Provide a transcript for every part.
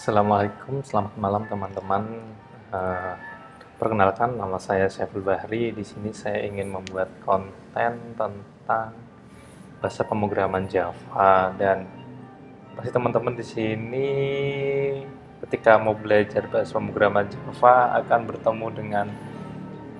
Assalamualaikum, selamat malam teman-teman. Eh, Perkenalkan, nama saya Syaiful Bahri. Di sini saya ingin membuat konten tentang bahasa pemrograman Java dan pasti teman-teman di sini ketika mau belajar bahasa pemrograman Java akan bertemu dengan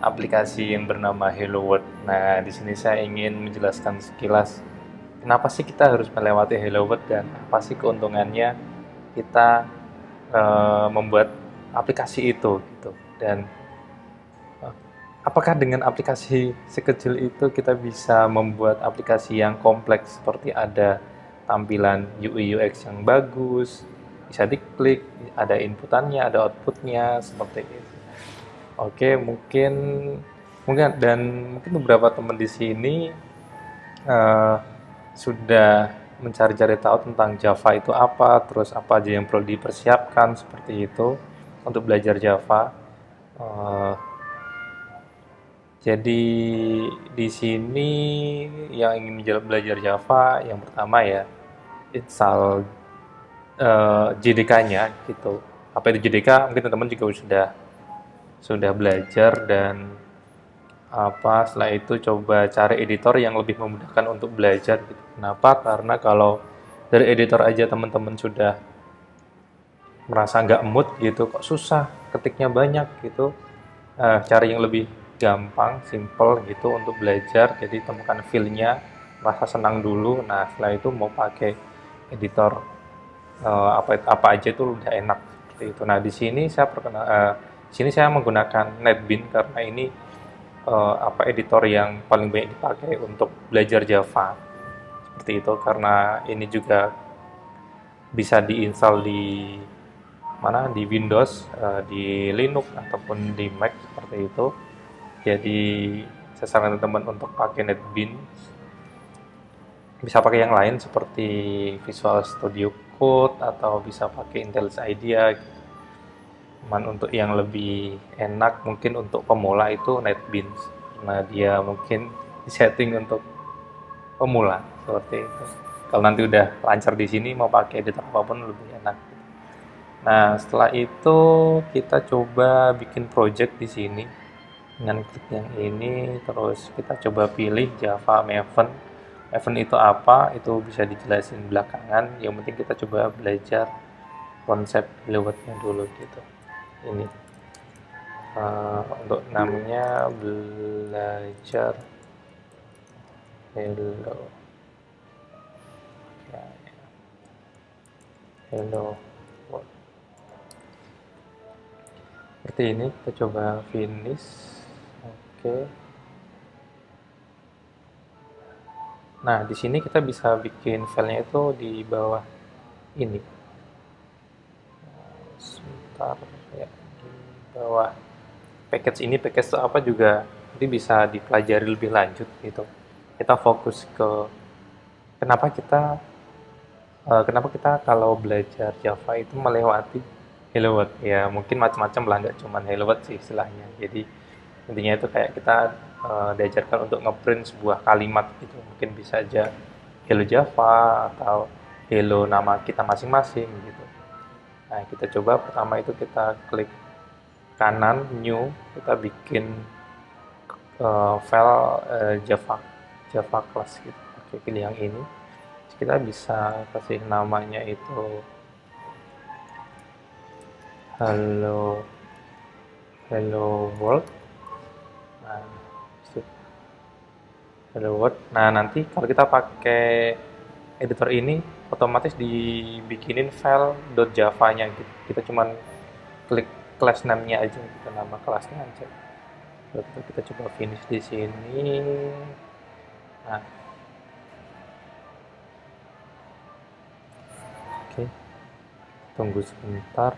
aplikasi yang bernama Hello World. Nah, di sini saya ingin menjelaskan sekilas kenapa sih kita harus melewati Hello World dan apa sih keuntungannya kita membuat aplikasi itu gitu. Dan apakah dengan aplikasi sekecil itu kita bisa membuat aplikasi yang kompleks seperti ada tampilan UI UX yang bagus, bisa diklik, ada inputannya, ada outputnya seperti itu. Oke, mungkin mungkin dan mungkin beberapa teman di sini eh, sudah mencari-cari tahu tentang Java itu apa, terus apa aja yang perlu dipersiapkan seperti itu untuk belajar Java. Eh, jadi di sini yang ingin belajar Java, yang pertama ya install JDK-nya gitu. Apa itu JDK? Mungkin teman-teman juga sudah belajar dan apa setelah itu coba cari editor yang lebih memudahkan untuk belajar gitu. Kenapa? Karena kalau dari editor aja teman-teman sudah merasa nggak mood gitu, kok susah, ketiknya banyak gitu. Cari yang lebih gampang, simple gitu untuk belajar. Jadi temukan feel-nya, rasa senang dulu. Nah setelah itu mau pakai editor apa aja itu udah enak seperti itu. Nah di sini saya menggunakan NetBeans karena ini apa editor yang paling banyak dipakai untuk belajar Java seperti itu karena ini juga bisa diinstal di mana di Windows, di Linux ataupun di Mac seperti itu. Jadi saya sarankan teman untuk pakai NetBeans. Bisa pakai yang lain seperti Visual Studio Code atau bisa pakai IntelliJ IDEA. Cuman untuk yang lebih enak mungkin untuk pemula itu NetBeans karena dia mungkin disetting untuk pemula seperti itu. Kalau nanti udah lancar di sini mau pakai editor apapun lebih enak. Nah, setelah itu kita coba bikin project di sini dengan klik yang ini, terus kita coba pilih Java Maven. Maven itu apa? Itu bisa dijelasin belakangan. Yang penting kita coba belajar konsep keywordnya dulu gitu. Ini untuk namanya belajar hello ya, hello world. Seperti ini kita coba finish. Oke. Nah, di sini kita bisa bikin filenya itu di bawah ini. Sebentar ya, di bawah package ini, package itu apa juga nanti bisa dipelajari lebih lanjut gitu. Kita fokus ke kenapa kita kalau belajar Java itu melewati Hello World ya, mungkin macam-macam lah, nggak cuma Hello World sih istilahnya. Jadi intinya itu kayak kita diajarkan untuk ngeprint sebuah kalimat gitu, mungkin bisa aja Hello Java atau Hello nama kita masing-masing gitu. Nah, kita coba pertama itu kita klik kanan new, kita bikin file Java Java class gitu. Oke, pilih yang ini. Kita bisa kasih namanya itu hello hello world. Nah, hello world. Nah, nanti kalau kita pakai editor ini otomatis dibikinin file .java-nya gitu. Kita cuman klik class name-nya aja, kita nama kelasnya aja. Lalu kita coba finish di sini. Nah, oke. Tunggu sebentar.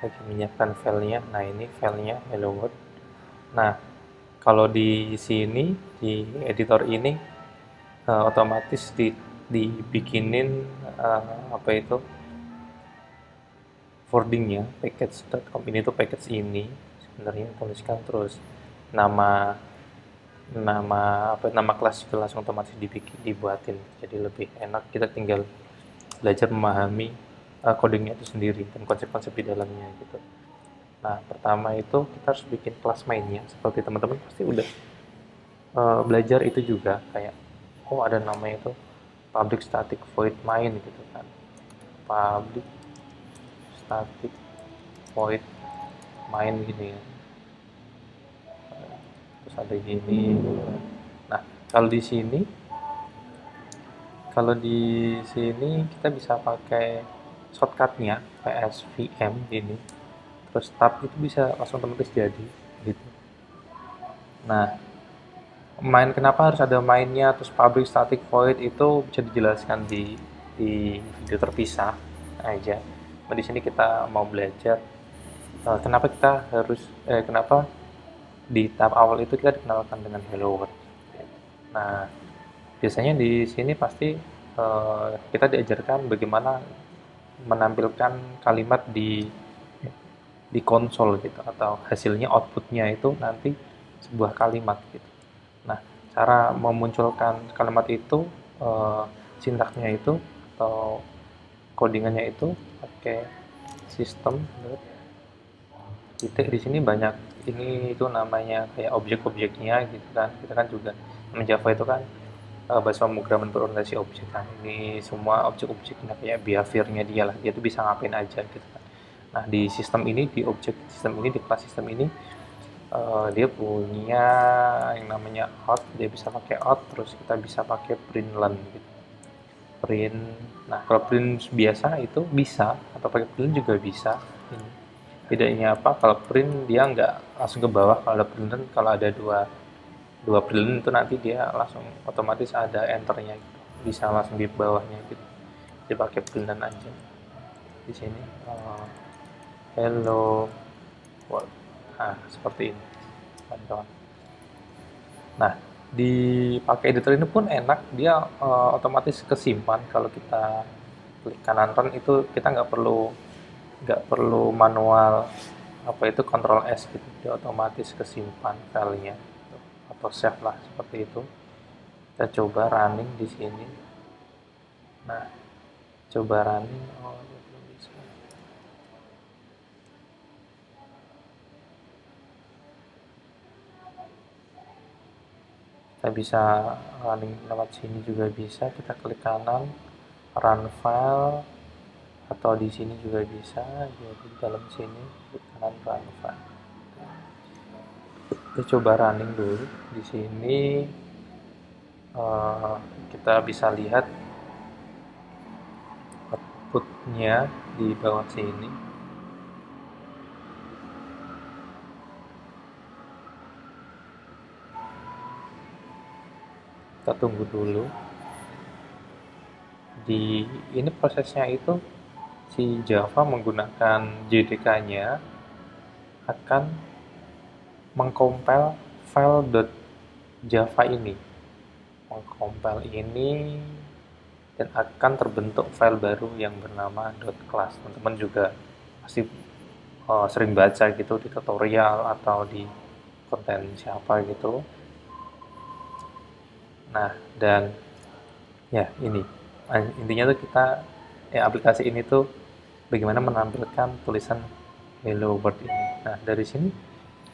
Lagi menyiapkan filenya. Nah, ini filenya hello world. Nah, kalau di sini di editor ini otomatis dibikinin apa itu forwardingnya package.com. Ini tuh package ini sebenarnya tuliskan terus nama nama kelas juga langsung otomatis dibuatin, jadi lebih enak, kita tinggal belajar memahami codingnya itu sendiri dan konsep-konsep di dalamnya gitu. Nah, pertama itu kita harus bikin kelas mainnya, seperti teman-teman pasti udah belajar itu juga, kayak oh ada namanya itu public static void main gitu kan. Public static void main gini ya. Terus ada gini gitu kan. Nah, kalau di sini kita bisa pakai shortcutnya PSVM ini, terus tab itu bisa langsung otomatis jadi gitu. Nah, kenapa harus ada mainnya, terus public static void itu bisa dijelaskan di video terpisah aja. Nah, di sini kita mau belajar kenapa kita harus kenapa di tab awal itu kita dikenalkan dengan hello world. Nah, biasanya di sini pasti kita diajarkan bagaimana menampilkan kalimat di konsol gitu, atau hasilnya outputnya itu nanti sebuah kalimat gitu. Nah, cara memunculkan kalimat itu, sintaksnya itu atau codingannya itu pakai sistem titik. Di sini banyak ini itu namanya kayak objek-objeknya gitu kan. Kita kan juga Java itu kan bahasa pemrograman berorientasi objek kan. Ini semua objek-objeknya kayak behavior-nya dia lah. Dia tuh bisa ngapain aja gitu kan. Nah, di sistem ini, di objek sistem ini, di kelas sistem ini dia punya yang namanya out. Dia bisa pakai out, terus kita bisa pakai println gitu. Print. Nah, kalau print biasa itu bisa, atau pakai print juga bisa. Ini bedanya apa? Kalau print dia nggak langsung ke bawah. Kalau ada println, kalau ada dua println itu nanti dia langsung otomatis ada enternya gitu. Bisa langsung di bawahnya gitu. Dia pakai println aja. Di sini hello world. Nah, seperti ini kawan-kawan. Nah, dipakai editor ini pun enak, dia otomatis kesimpan. Kalau kita klik kanan run itu kita nggak perlu manual apa itu Ctrl S gitu, dia otomatis kesimpan filenya atau save lah seperti itu. Kita coba running di sini. Nah, coba running, oh belum bisa. Kita bisa running lewat sini juga bisa. Kita klik kanan, run file, atau di sini juga bisa. Jadi di dalam sini klik kanan, run file. Kita coba running dulu di sini. Kita bisa lihat outputnya di bawah sini. Kita tunggu dulu. Ini prosesnya itu si Java menggunakan JDK-nya akan mengcompile file.java ini, dan akan terbentuk file baru yang bernama .class. Teman-teman juga pasti sering baca gitu di tutorial atau di konten siapa gitu. Nah, dan ya ini intinya tuh kita aplikasi ini tuh bagaimana menampilkan tulisan hello world ini. Nah, dari sini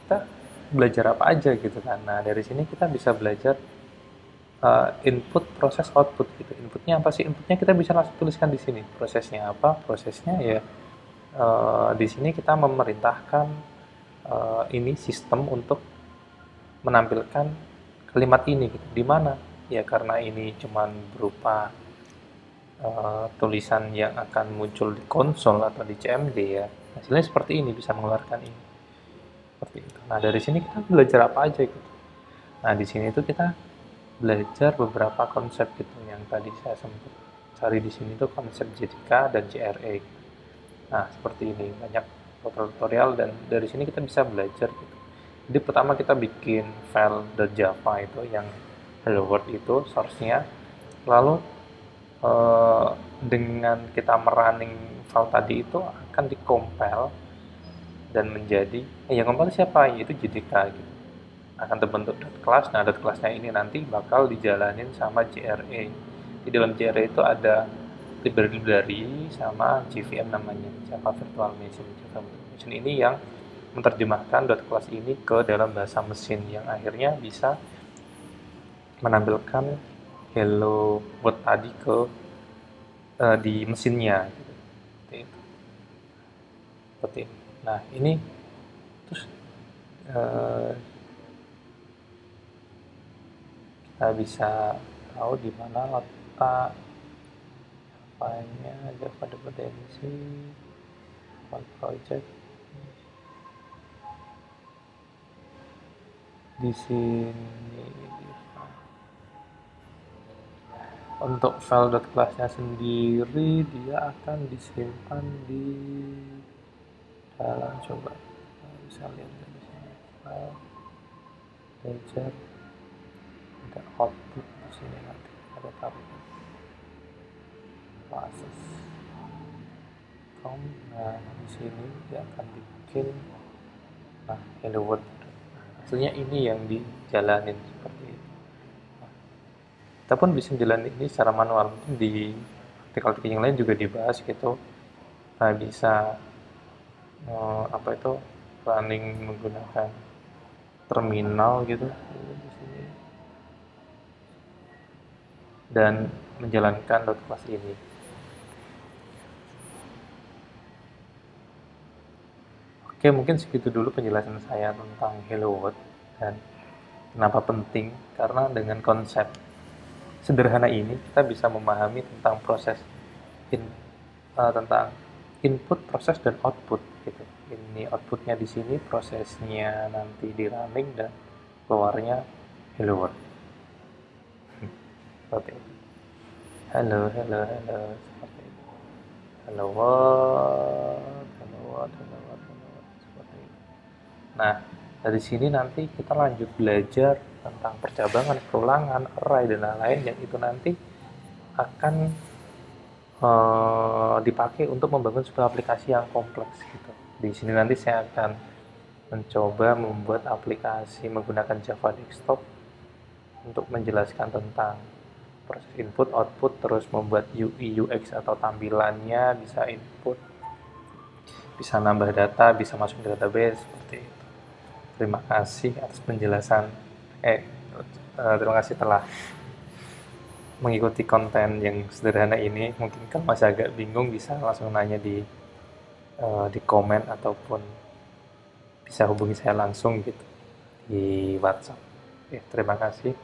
kita belajar apa aja gitu kan. Nah, dari sini kita bisa belajar input, proses, output gitu. Inputnya apa sih? Inputnya kita bisa langsung tuliskan di sini. Prosesnya apa? Prosesnya ya di sini kita memerintahkan ini sistem untuk menampilkan kalimat ini gitu. Di mana? Ya karena ini cuman berupa tulisan yang akan muncul di konsol atau di CMD ya. Hasilnya seperti ini, bisa mengeluarkan ini. Seperti itu. Nah, dari sini kita belajar apa aja gitu. Nah, di sini itu kita belajar beberapa konsep gitu yang tadi saya sempat cari di sini tuh konsep JDK dan JRE. Nah, seperti ini banyak tutorial dan dari sini kita bisa belajar gitu. Jadi pertama kita bikin file.java itu yang hello world itu source-nya. Lalu dengan kita merunning file tadi itu akan dikompil dan menjadi yang compile siapa? Yaitu JDK gitu. Akan terbentuk .class. Nah, .class-nya ini nanti bakal dijalanin sama JRE. Di dalam JRE itu ada library sama JVM namanya, Java Virtual Machine. Java Virtual Machine ini yang menerjemahkan .class ini ke dalam bahasa mesin yang akhirnya bisa menampilkan hello world tadi ke di mesinnya gitu. Seperti itu. Seperti ini. Nah, ini terus eh, kita bisa tahu di mana letak filenya Java dependency file project di sini. Untuk file.class-nya sendiri dia akan disimpan di dalam, coba bisa lihat dari sini, file ledger, ada output di sini, nanti ada tabel classes com. Nah, di sini dia akan bikin hello world. Hasilnya ini yang dijalanin seperti itu. Kita pun bisa jalan ini secara manual, mungkin di artikel-artikel yang lain juga dibahas gitu. Nah, bisa apa itu running menggunakan terminal gitu di sini dan menjalankan .class ini. Oke, mungkin segitu dulu penjelasan saya tentang Hello World dan kenapa penting, karena dengan konsep sederhana ini kita bisa memahami tentang proses tentang input, proses, dan output gitu. Ini outputnya di sini, prosesnya nanti di running, dan keluarnya hello world. Seperti itu. Hello, hello, hello, seperti itu. Hello world, hello world, hello world, hello world, seperti itu. Nah, dari sini nanti kita lanjut belajar tentang percabangan, perulangan, array, dan lain-lain yang itu nanti akan dipakai untuk membangun sebuah aplikasi yang kompleks gitu. Di sini nanti saya akan mencoba membuat aplikasi menggunakan Java Desktop untuk menjelaskan tentang proses input, output, terus membuat UI, UX atau tampilannya, bisa input, bisa nambah data, bisa masuk ke database, seperti itu. Terima kasih atas penjelasan. Terima kasih telah mengikuti konten yang sederhana ini. Mungkin kalau masih agak bingung bisa langsung nanya di komen ataupun bisa hubungi saya langsung gitu di WhatsApp. Terima kasih.